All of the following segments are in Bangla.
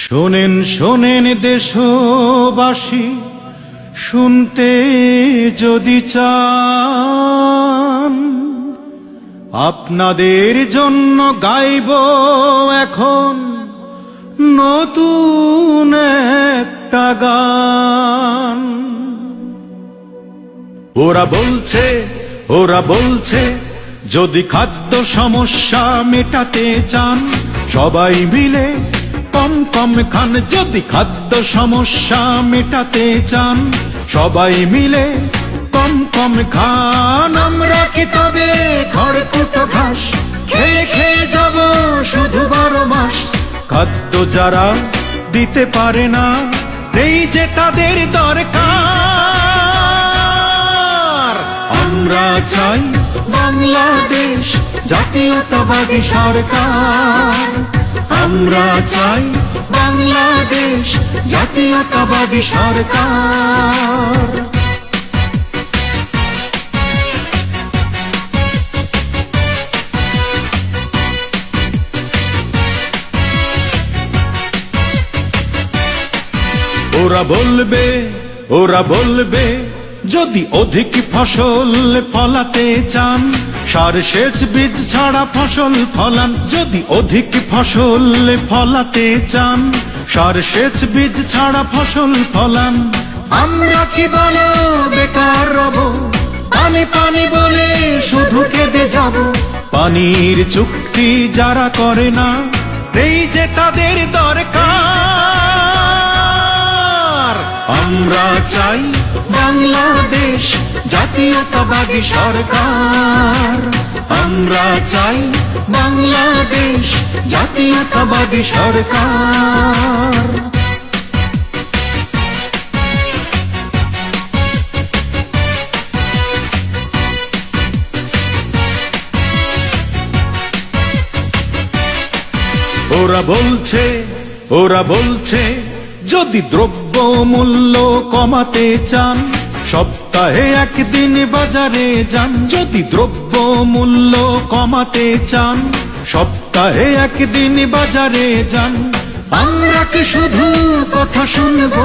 শোনেন শোনেন দেশবাসী, শুনতে যদি চান, আপনাদের জন্য গাইব এখন নতুন একটা গান। ওরা বলছে যদি খাদ্য সমস্যা মেটাতে চান, সবাই মিলে কম কম খান। যদি খাদ্য সমস্যা মেটাতে চান, সবাই মিলে কম কম খান। আমরা কি তবে খড়কুটো ঘাস খেয়ে খেয়ে যাব শুধু 12 মাস? খাদ্য যারা দিতে পারে না, নেই যে তাদের দরকার। আমরা চাই বাংলাদেশ জাতীয়তাবাদী সরকার। আমরা চাই বাংলাদেশ জাতীয়তাবাদী সরকার। ওরা বলবে যদি অধিক ফসল ফলাতে চান, সার সেচ বীজ ছাড়া ফসল ফলান। যদি অধিক ফসল ফলাতে চান, সার সেচ বীজ ছাড়া ফসল ফলান। আমরা কি বলো বেকার রব, পানি পানি বলে শুধু কেঁদে যাব। পানির চুক্তি যারা করে না, এই যে তাদের দরকার। আমরা চাই বাংলাদেশ জাতীয়তাবাদী সরকার। আমরা চাই বাংলাদেশ জাতীয়তাবাদী সরকার। ওরা বলছে যদি দ্রব্য মূল্য কমাতে চান, সপ্তাহে একদিন বাজারে যান। যদি দ্রব্য মূল্য কমাতে চান, সপ্তাহে একদিন বাজারে যান। আমরা কি শুধু কথা শুনবো,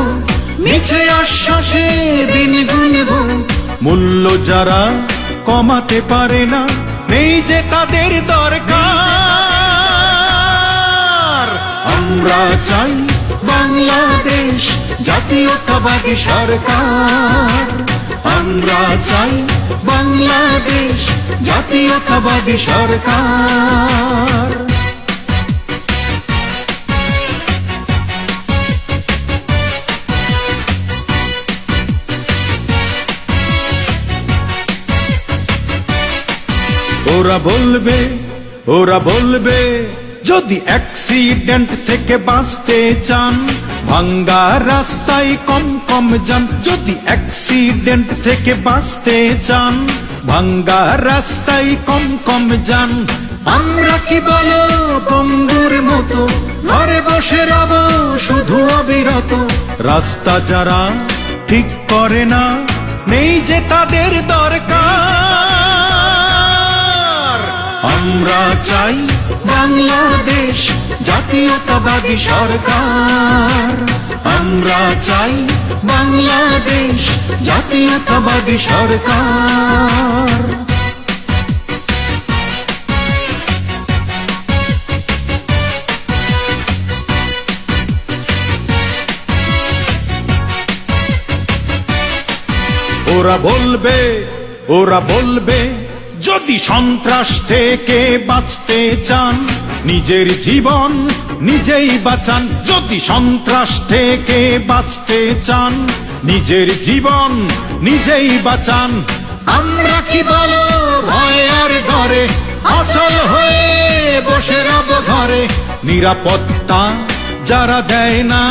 মিছে আশ্বাসে দিন গুনবো? মূল্য যারা কমাতে পারে না, নেই যে তাদের দরকার। আমরা চাই বাংলাদেশ জাতীয়তাবাদী সরকার। আমরা চাই বাংলাদেশ জাতীয়তাবাদী সরকার। ওরা বলবে যদি অ্যাক্সিডেন্ট থেকে বাঁচতে চান, ভাঙ্গা রাস্তায় কম কম যান। যদি অ্যাক্সিডেন্ট থেকে বাঁচতে চান, ভাঙ্গা রাস্তায় কম কম যান। আমরা কি বলো বন্ধুর মতো ঘরে বসে রব শুধু অবিরত? রাস্তা যারা ঠিক করে না, নেই যে তাদের দরকার। আমরা চাই বাংলাদেশ জাতীয়তাবাদী সরকার। আমরা চাই বাংলাদেশ জাতীয়তাবাদী সরকার। ওরা বলবে যদি সন্ত্রাস থেকে বাঁচতে চান, নিজের জীবন নিজেই বাঁচান। যদি সন্ত্রাস থেকে বাঁচতে চান, নিজের জীবন নিজেই বাঁচান। আমরা কি বলো ভয় আর ডরে অচল হয়ে বসে রব ঘরে? নিরাপত্তা যারা দেয় না,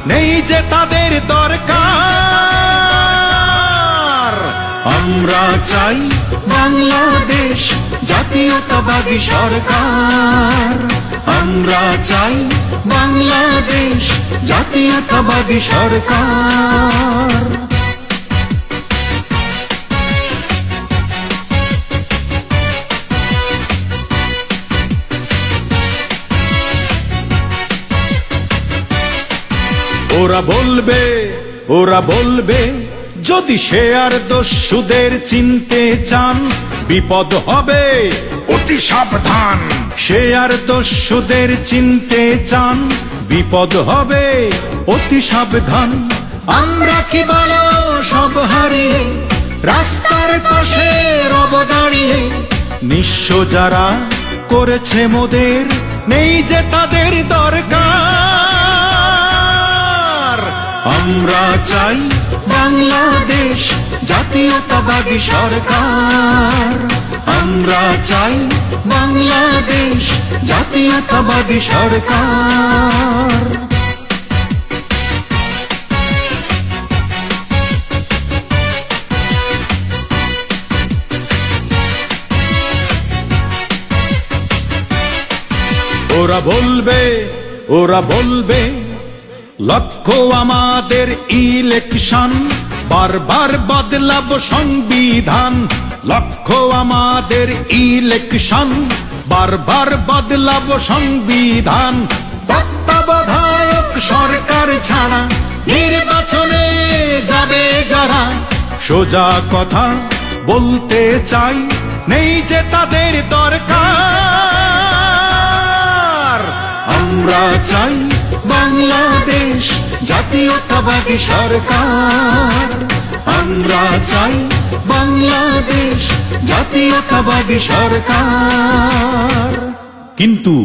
নেই যে তাদের দরকার। আমরা চাই বাংলাদেশ জাতীয়তাবাদী সরকার। আমরা চাই বাংলাদেশ জাতীয়তাবাদী সরকার। ওরা বলবে যদি সে আর দস্যুদের চিনতে চান বিপদ হবে অতি সাবধান। সে আর দস্যুদের চিনতে চান বিপদ হবে অতি সাবধান। আমরা কি বলো সব হারিয়ে রাস্তার পাশে রব দাঁড়িয়ে, নিঃস্ব যারা করেছে মোদের নেই যে তাদের দরকার। আমরা চাই বাংলাদেশ জাতীয়তাবাদী সরকার। আমরা চাই বাংলাদেশ জাতীয়তাবাদী সরকার। ওরা বলবে লক্ষ্য আমাদের ইলেকশন, বারবার বদলাব সংবিধান। লক্ষ্য আমাদের ইলেকশন, বারবার বদলাব সংবিধান। তত্ত্বাবধায়ক সরকার ছাড়া নির্বাচনে যাবে যারা, সোজা কথা বলতে চাই নেই যে তাদের দরকার। আমরা চাই বাংলাদেশ জাতীয়তাবাদী সরকার। আমরা চাই বাংলাদেশ জাতীয়তাবাদী সরকার। কিন্তু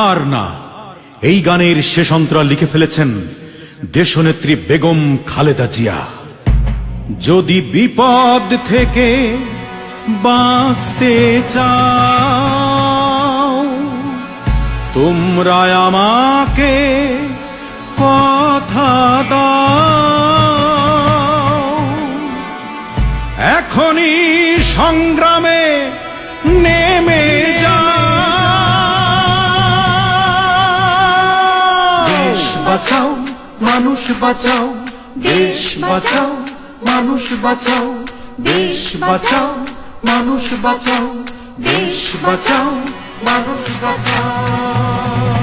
আর না, এই গানের শেষ অন্তরা লিখে ফেলেছেন দেশনেত্রী বেগম খালেদা জিয়া। যদি বিপদ থেকে বাঁচতে চাও তোমরা আমাকে কথা দাও, এখনই সংগ্রামে নেমে যাও। দেশ বাঁচাও মানুষ বাঁচাও, দেশ বাঁচাও মানুষ বাঁচাও, দেশ বাঁচাও মানুষ বাঁচাও, দেশ বাঁচাও মানুষ বাঁচাও।